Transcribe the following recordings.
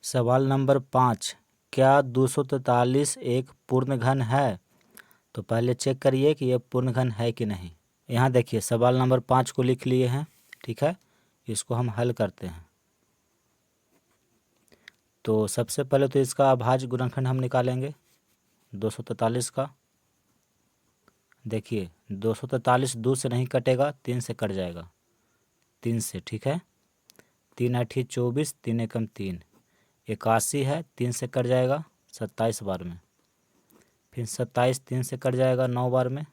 सवाल नंबर 5, क्या 243 एक पूर्ण घन है? तो पहले चेक करिए कि यह पूर्ण घन है कि नहीं। यहाँ देखिए सवाल नंबर 5 को लिख लिए हैं, ठीक है। इसको हम हल करते हैं। तो सबसे पहले तो इसका अभाज्य गुणनखंड हम निकालेंगे 243 का। देखिए 243 2 से नहीं कटेगा, 3 से कट जाएगा, 3 से, ठीक है। 3 8 24, 3 एकम 3, 81 है, 3 से कट जाएगा 27 बार में। फिर 27 3 से कट जाएगा 9 बार में,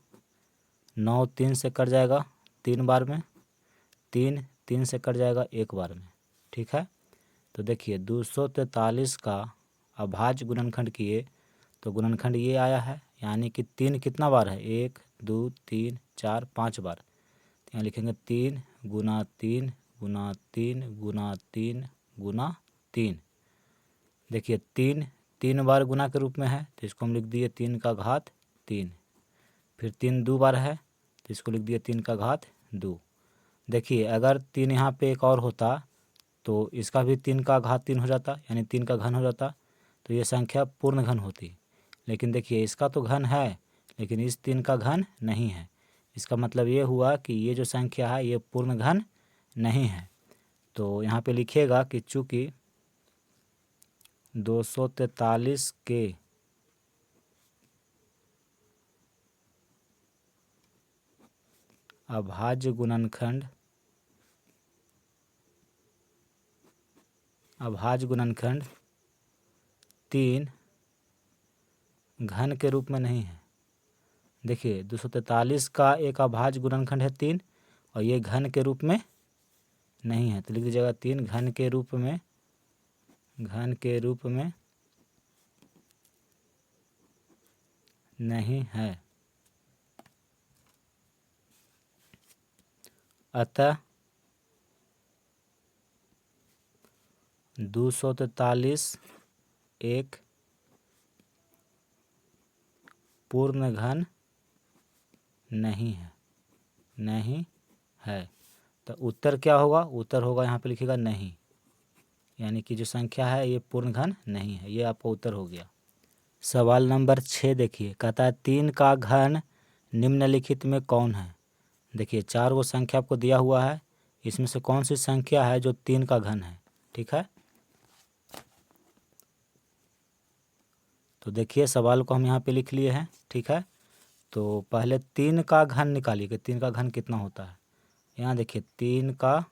9 3 से कट जाएगा 3 बार में, 3 3 से कट जाएगा 1 बार में, ठीक है। तो देखिए 243 का अभाज्य गुणनखंड किए तो गुणनखंड ये आया है, यानी कि 3 कितना बार है, 1 2 3 4 5 बार। तो यहाँ लिखेंगे 3 गुना 3 गुना 3 गुना 3 गुना 3। देखिए 3 3 बार गुना के रूप में है, तो इसको हम लिख दिए 3 का घात 3। फिर 3 2 बार है, तो इसको लिख दिए 3 का घात 2। देखिए अगर 3 यहाँ पे एक और होता तो इसका भी 3 का घात 3 हो जाता, यानी 3 का घन हो जाता, तो ये संख्या पूर्ण घन होती। लेकिन देखिए इसका तो घन है, लेकिन इस 3 का घन नहीं है। इसका मतलब ये हुआ कि ये जो संख्या है ये पूर्ण घन नहीं है। तो यहाँ पे लिखिएगा कि चूँकि 243 के अभाज्य गुणनखंड 3 घन के रूप में नहीं है। देखिए 243 का एक अभाज्य गुणनखंड है 3, और ये घन के रूप में नहीं है, तो लिख दीजिएगा 3 घन के रूप में नहीं है। अतः 243 एक पूर्ण घन नहीं है। तो उत्तर क्या होगा? उत्तर होगा, यहाँ पे लिखिएगा नहीं, यानी कि जो संख्या है ये पूर्ण घन नहीं है। ये आपका उत्तर हो गया। सवाल नंबर 6 देखिए, कहता है 3 का घन निम्नलिखित में कौन है? देखिए 4 वो संख्या आपको दिया हुआ है, इसमें से कौन सी संख्या है जो 3 का घन है, ठीक है। तो देखिए सवाल को हम यहाँ पे लिख लिए हैं, ठीक है। तो पहले 3 का घन निकालिए कि 3 का घन कितना होता है। यहाँ देखिए 3 का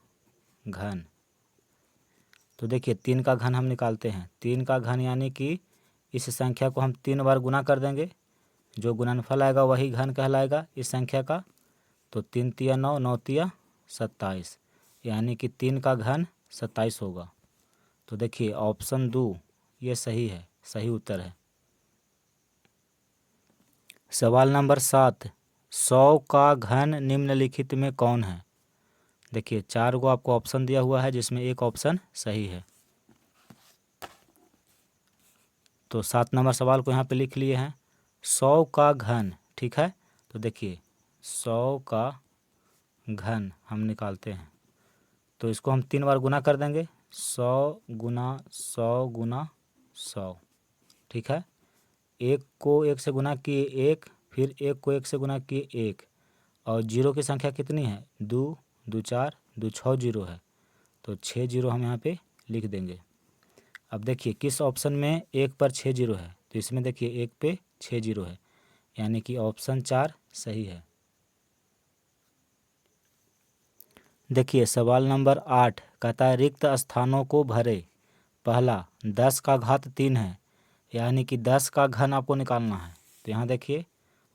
घन, तो देखिए 3 का घन हम निकालते हैं। 3 का घन यानी कि इस संख्या को हम 3 बार गुना कर देंगे, जो गुणनफल आएगा वही घन कहलाएगा इस संख्या का। तो 3 तिया 9, 9 तिया 27, यानी कि 3 का घन 27 होगा। तो देखिए ऑप्शन 2 ये सही है, सही उत्तर है। सवाल नंबर 7, 100 का घन निम्नलिखित में कौन है? देखिए 4 को आपको ऑप्शन दिया हुआ है, जिसमें एक ऑप्शन सही है। तो 7 नंबर सवाल को यहाँ पे लिख लिए हैं, 100 का घन, ठीक है। तो देखिए 100 का घन हम निकालते हैं, तो इसको हम 3 बार गुना कर देंगे, 100 गुना 100 गुना 100, ठीक है। 1 को 1 से गुना किए 1, फिर 1 को 1 से गुना किए 1, और जीरो की संख्या कितनी है? 2 2 4 2 6 जीरो है, तो 6 जीरो हम यहाँ पे लिख देंगे। अब देखिए किस ऑप्शन में 1 पर 6 जीरो है, तो इसमें देखिए 1 पे 6 जीरो है, यानी कि ऑप्शन 4 सही है। देखिए सवाल नंबर 8 कहता है रिक्त स्थानों को भरे। पहला 10 का घात 3 है, यानी कि 10 का घन आपको निकालना है। तो यहाँ देखिए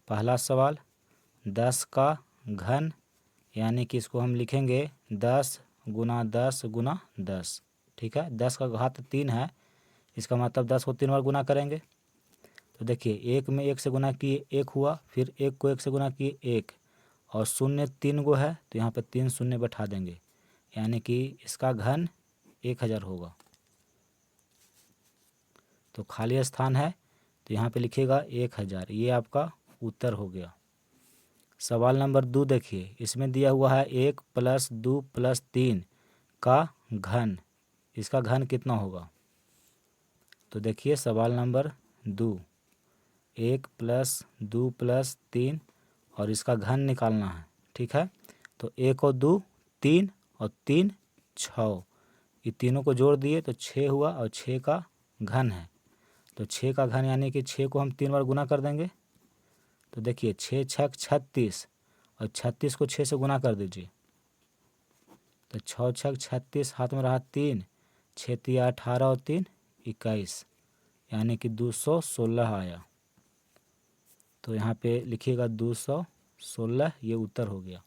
पहला सवाल 10 का घन, यानी कि इसको हम लिखेंगे 10 गुना 10 गुना 10, ठीक है। 10 का घात 3 है, इसका मतलब 10 को 3 बार गुना करेंगे। तो देखिए 1 में 1 से गुना किए 1 हुआ, फिर 1 को 1 से गुना किए 1, और शून्य 3 गो है, तो यहाँ पर 3 शून्य बैठा देंगे, यानी कि इसका घन 1000 होगा। तो खाली स्थान है, तो यहाँ पे लिखिएगा 1000, ये आपका उत्तर हो गया। सवाल नंबर 2 देखिए, इसमें दिया हुआ है 1 + 2 + 3 का घन, इसका घन कितना होगा? तो देखिए सवाल नंबर 2, 1 + 2 + 3 और इसका घन निकालना है, ठीक है। तो 1 और 2 3 और 3 6, ये तीनों को जोड़ दिए तो 6 हुआ और 6 का घन है। तो 6 का घन यानी कि 6 को हम 3 बार गुना कर देंगे। तो देखिए 6 छक 36 और 36 को 6 से गुना कर दीजिए। तो 6 छक 36, हाथ में रहा 3, 6 तिया 18 और 3 21, यानी कि 216 आया। तो यहाँ पे लिखिएगा 216, ये उत्तर हो गया।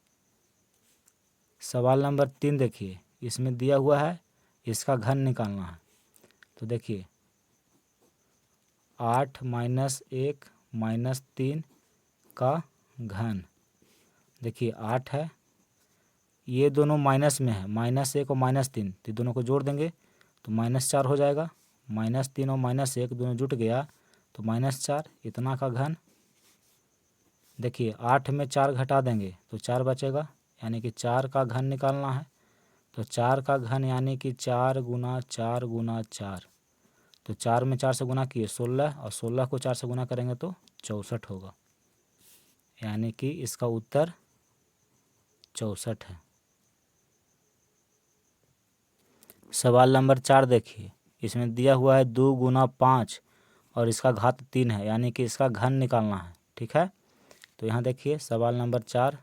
सवाल नंबर 3 देखिए, इसमें दिया हुआ है इसका घन निकालना है। तो देखिए 8 - 1 - 3 का घन, देखिए 8 है, ये दोनों माइनस में है, -1 और -3, तो दोनों को जोड़ देंगे तो -4 हो जाएगा। -3 और -1 दोनों जुट गया तो -4, इतना का घन। देखिए 8 में 4 घटा देंगे तो 4 बचेगा, यानी कि 4 का घन निकालना है। तो 4 का घन यानी कि 4 × 4 × 4, तो 4 में 4 से गुना किए 16 और 16 को 4 से गुना करेंगे तो 64 होगा, यानी कि इसका उत्तर 64 है। सवाल नंबर 4 देखिए, इसमें दिया हुआ है 2 × 5 और इसका घात 3 है, यानी कि इसका घन निकालना है, ठीक है। तो यहाँ देखिए सवाल नंबर 4,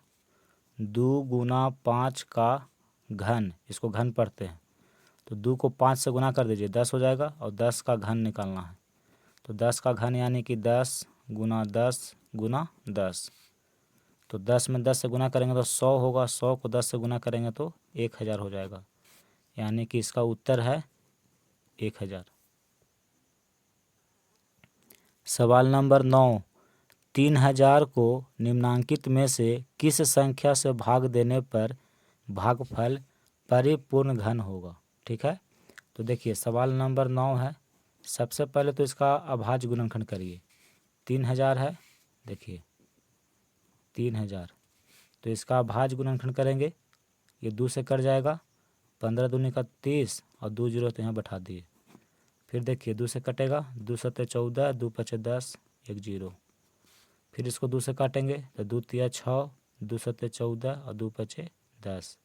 2 × 5 का घन, इसको घन पढ़ते हैं। तो 2 को 5 से गुना कर दीजिए, 10 हो जाएगा और 10 का घन निकालना है। तो 10 का घन यानी कि 10 × 10 × 10, तो 10 में 10 से गुना करेंगे तो 100 होगा, 100 को 10 से गुना करेंगे तो 1000 हो जाएगा, यानी कि इसका उत्तर है 1000। सवाल नंबर 9, 3000 को निम्नांकित में से किस संख्या से भाग देने पर भागफल परिपूर्ण घन होगा, ठीक है। तो देखिए सवाल नंबर 9 है, सबसे पहले तो इसका अभाज्य गुणनखंड करिए। 3000 है, देखिए 3000, तो इसका अभाज्य गुणनखंड करेंगे, ये 2 से कट जाएगा, 15 दूनी का 30 और 2 जीरो तो यहाँ बैठा दिए। फिर देखिए 2 से कटेगा, 2 सत्ते 14, 2 पचे 10, 1 जीरो। फिर इसको 2 से काटेंगे तो 2 तिया 6, 2 सत्ते 14 और 2 पचे 10।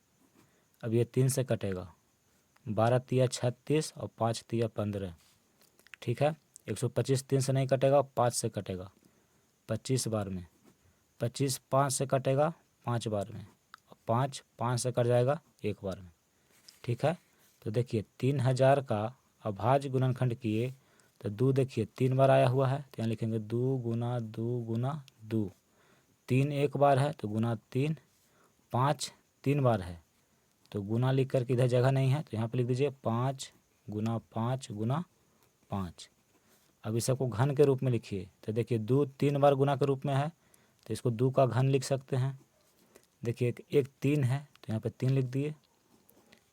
अब ये 3 से कटेगा, 12 तिया 36 और 5 तिया 15, ठीक है। 125 3 से नहीं कटेगा, 5 से कटेगा 25 बार में, 25 5 से कटेगा 5 बार में, और 5 5 से कट जाएगा 1 बार में, ठीक है। तो देखिए 3000 का अभाज्य गुणनखंड किए तो 2 देखिए 3 बार आया हुआ है, तो यहाँ लिखेंगे 2 × 2 × 2, 3 1 बार है तो गुना 3, 5 3 बार है तो गुना लिख कर के इधर जगह नहीं है तो यहाँ पे लिख दीजिए 5 × 5 × 5। अब इस सबको घन के रूप में लिखिए, तो देखिए 2 3 बार गुना के रूप में है तो इसको 2 का घन लिख सकते हैं। देखिए एक 3 है तो यहाँ पे 3 लिख दिए,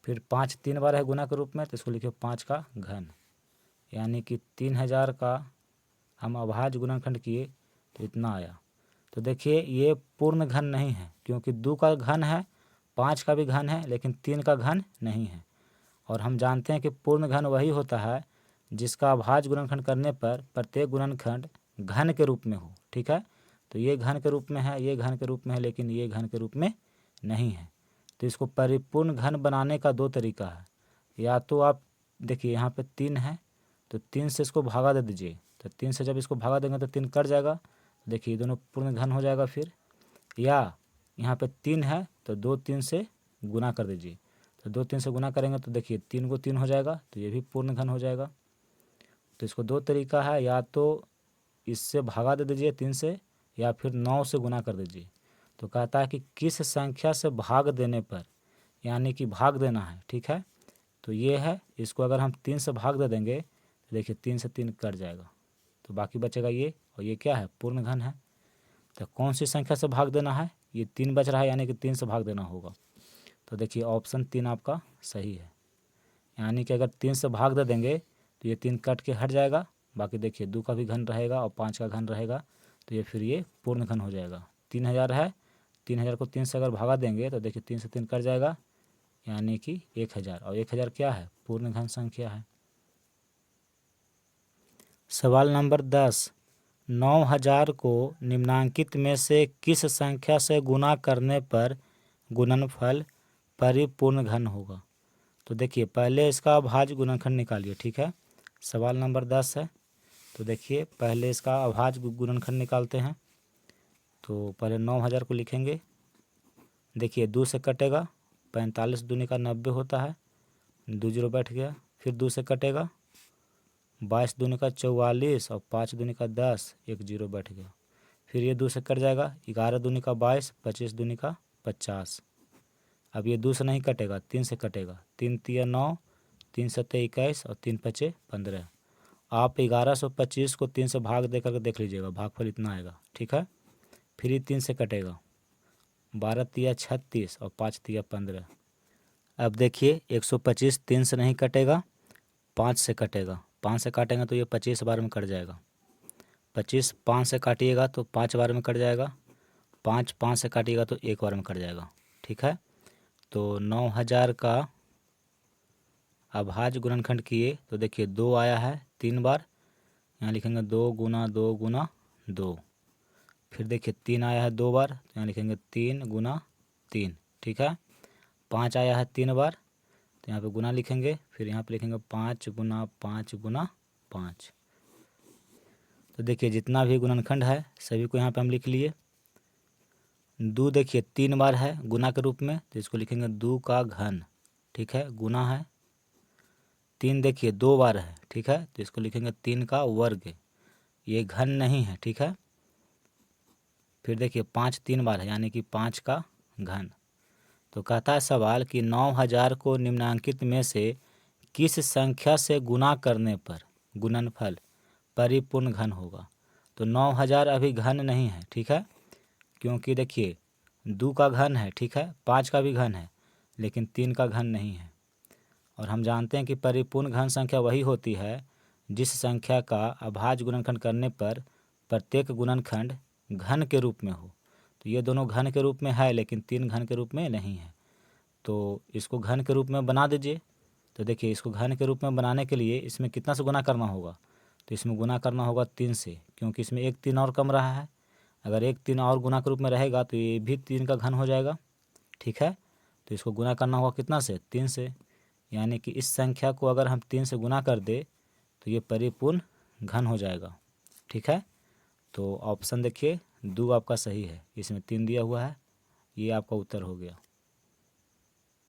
फिर 5 3 बार है गुना के रूप में तो इसको लिखिए 5 का घन, यानी कि 3000 का हम अभाज्य गुणनखंड किए तो इतना आया। तो देखिए ये पूर्ण घन नहीं है, क्योंकि 2 का घन है, 5 का भी घन है, लेकिन 3 का घन नहीं है। और हम जानते हैं कि पूर्ण घन वही होता है जिसका अभाज्य गुणनखंड करने पर प्रत्येक गुणनखंड घन के रूप में हो, ठीक है। तो ये घन के रूप में है, ये घन के रूप में है, लेकिन ये घन के रूप में नहीं है। तो इसको परिपूर्ण घन बनाने का 2 तरीका है, या तो आप देखिए यहाँ पे 3 है तो 3 से इसको भागा दे दीजिए, तो 3 से जब इसको भागा देंगे तो 3 कट जाएगा, देखिए दोनों पूर्ण घन हो जाएगा। फिर या यहाँ पे 3 है तो 2 3 से गुना कर दीजिए, तो 2 3 से गुना करेंगे तो देखिए 3 को 3 हो जाएगा, तो ये भी पूर्ण घन हो जाएगा। तो इसको 2 तरीका है, या तो इससे भागा दे दीजिए 3 से, या फिर 9 से गुना कर दीजिए। तो कहता है कि किस संख्या से भाग देने पर, यानी कि भाग देना है, ठीक है। तो ये है, इसको अगर हम 3 से भाग दे देंगे तो देखिए 3 से 3 कट जाएगा, तो बाकी बचेगा ये, और ये क्या है, पूर्ण घन है। तो कौन सी संख्या से भाग देना है, ये 3 बच रहा है, यानी कि 3 से भाग देना होगा। तो देखिए ऑप्शन 3 आपका सही है, यानी कि अगर 3 से भाग दे देंगे तो ये 3 कट के हट जाएगा, बाकी देखिए 2 का भी घन रहेगा और 5 का घन रहेगा, तो ये फिर ये पूर्ण घन हो जाएगा। 3000 है, 3000 को 3 से अगर भागा देंगे तो देखिए 3 से 3 कट जाएगा, यानी कि 1000, और 1000 क्या है, पूर्ण घन संख्या है। सवाल नंबर 10, 9000 को निम्नांकित में से किस संख्या से गुना करने पर गुणनफल परिपूर्ण घन होगा। तो देखिए पहले इसका अभाज्य गुणनखंड निकालिए, ठीक है। सवाल नंबर 10 है, तो देखिए पहले इसका अभाज्य गुणनखंड निकालते हैं। तो पहले 9000 को लिखेंगे। देखिए 2 से कटेगा, 45 दूनी का 90 होता है, 2 जीरो बैठ गया। फिर 2 से कटेगा, 22 दूनी का 44 और 5 दूनी का 10, 1 जीरो बैठ गया। फिर ये 2 से कट जाएगा, 11 दूनी का 22, 25 दूनी का 50। अब ये 2 से नहीं कटेगा, 3 से कटेगा, 3 तिया 9, 3 सत्ते 21 और 3 पचे 15। आप 1125 को 3 से भाग दे करके देख लीजिएगा, भागफल इतना आएगा, ठीक है। फिर ये 3 से कटेगा, 12 तिया 36 और 5 तिया 15। अब देखिए 125 3 से नहीं कटेगा, 5 से कटेगा, 5 से काटेंगे तो ये 25 बार में कट जाएगा। 25 5 से काटिएगा तो 5 बार में कट जाएगा, 5 5 से काटिएगा तो 1 बार में कट जाएगा, ठीक है। तो 9000 का अभाज्य गुणनखंड किए तो देखिए 2 आया है 3 बार, यहाँ लिखेंगे 2 गुना 2 गुना 2। फिर देखिए 3 आया है 2 बार, तो यहाँ लिखेंगे 3 गुना 3, ठीक है। 5 आया है 3 बार, तो यहाँ पे गुना लिखेंगे। फिर यहाँ पे लिखेंगे 5 गुना 5 गुना 5। तो देखिए जितना भी गुणनखंड है सभी को यहाँ पे हम लिख लिए। 2 देखिए 3 बार है गुना के रूप में, तो इसको लिखेंगे 2 का घन, ठीक है, गुना है। 3 देखिए 2 बार है, ठीक है, तो इसको लिखेंगे 3 का वर्ग, ये घन नहीं है, ठीक है। फिर देखिए 5 3 बार है, यानी कि 5 का घन। तो कहता है सवाल कि 9000 को निम्नांकित में से किस संख्या से गुना करने पर गुणनफल परिपूर्ण घन होगा। तो 9000 अभी घन नहीं है, ठीक है, क्योंकि देखिए 2 का घन है, ठीक है, 5 का भी घन है, लेकिन 3 का घन नहीं है। और हम जानते हैं कि परिपूर्ण घन संख्या वही होती है जिस संख्या का अभाज्य गुणनखंड करने पर प्रत्येक गुणनखंड घन के रूप में हो। तो ये दोनों घन के रूप में है, लेकिन 3 घन के रूप में नहीं है। तो इसको घन के रूप में बना दीजिए। तो देखिए इसको घन के रूप में बनाने के लिए इसमें कितना से गुना करना होगा। तो इसमें गुना करना होगा 3 से, क्योंकि इसमें एक 3 और कम रहा है। अगर एक 3 और गुना के रूप में रहेगा तो ये भी 3 का घन हो जाएगा, ठीक है। तो इसको गुना करना होगा कितना से, 3 से, यानी कि इस संख्या को अगर हम 3 से गुना कर दे तो ये परिपूर्ण घन हो जाएगा, ठीक है। तो ऑप्शन देखिए 2 आपका सही है, इसमें 3 दिया हुआ है, ये आपका उत्तर हो गया।